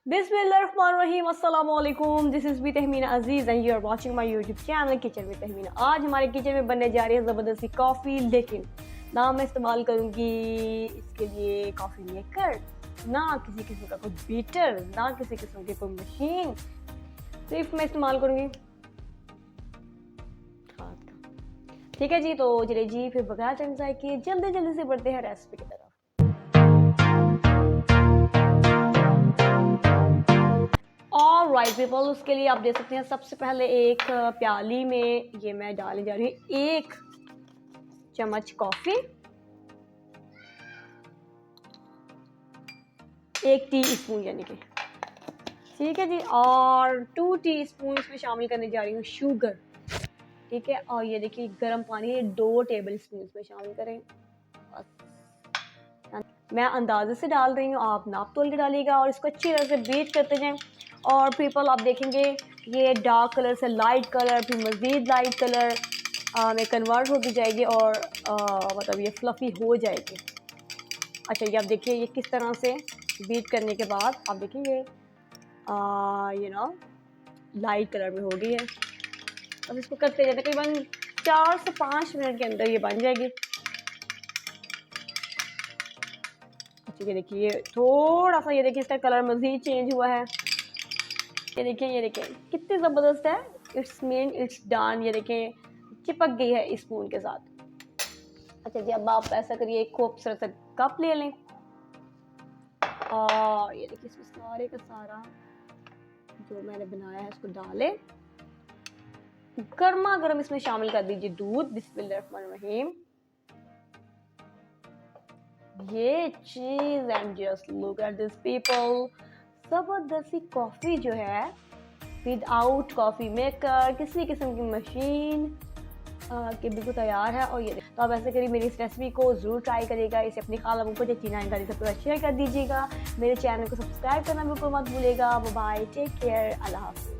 बिस्मिल्लाहिर्रहमानिर्रहीम अस्सलाम वालेकुम। दिस इज़ बी Tahmina Aziz and you are watching my YouTube channel kitchen में तहमीना। आज हमारे किचन में बनने जा रही है ज़बरदस्ती कॉफ़ी, लेकिन ना मैं इस्तेमाल करूँगी इसके लिए कॉफ़ी मेकर, ना किसी किस्म का कोई बीटर, ना किसी किस्म की कोई मशीन। सिर्फ मैं इस्तेमाल करूँगी हाथ का। ठीक है जी, तो चलिए जी फिर बगैर टाइम ज़ाया किए जल्दी जल्दी से बढ़ते हैं रेसिपी की तरफ। राइट पीपल, उसके लिए आप देख सकते हैं सबसे पहले एक प्याली में ये मैं डालने जा रही हूँ 1 चम्मच कॉफी, 1 टीस्पून यानी कि, ठीक है जी, और 2 टीस्पून इसमें शामिल करने जा रही हूँ शुगर। ठीक है, और ये देखिए गर्म पानी है 2 टेबल स्पून इसमें शामिल करें। मैं अंदाजे से डाल रही हूँ, आप नाप तोल के डालिएगा और इसको अच्छी तरह से बीट करते जाएं। और पीपल आप देखेंगे ये डार्क कलर से लाइट कलर, फिर मज़ीद लाइट कलर में कन्वर्ट होती जाएगी और मतलब ये फ्लफ़ी हो जाएगी। अच्छा, ये आप देखिए ये किस तरह से बीट करने के बाद आप देखिए लाइट कलर में हो गई है। अब इसको करते जाए तकरीबन 4 से 5 मिनट के अंदर ये बन जाएगी। ये देखिए थोड़ा सा, ये देखिए इसका कलर मज़ीद चेंज हुआ है। ये देखिए कितनी ज़बरदस्त है। It's mean it's done. ये देखिए चिपक गई है इस स्पून के साथ। अच्छा जी, अब आप ऐसा करिए एक खूबसूरत सा कप ले लें और ये देखिए इसमें सारे का सारा जो मैंने बनाया है उसको डालें। गर्मा गर्म इसमें शामिल कर दीजिए दूध। बिस्मिल्लाहिर्रहमानिर्रहीम। ये चीज and just look at this people, जबरदस्ती कॉफी जो है विदाउट कॉफी मेकर, किसी किस्म की मशीन के बिल्कुल तैयार है। और ये तो आप ऐसे करिए, मेरी इस रेसिपी को ज़रूर ट्राई करिएगा। इसे अपनी खाला को जैसी जानकारी सबके साथ शेयर कर दीजिएगा। मेरे चैनल को सब्सक्राइब करना बिल्कुल मत भूलिएगा। बाय, टेक केयर, अल्लाह हाफ़िज़।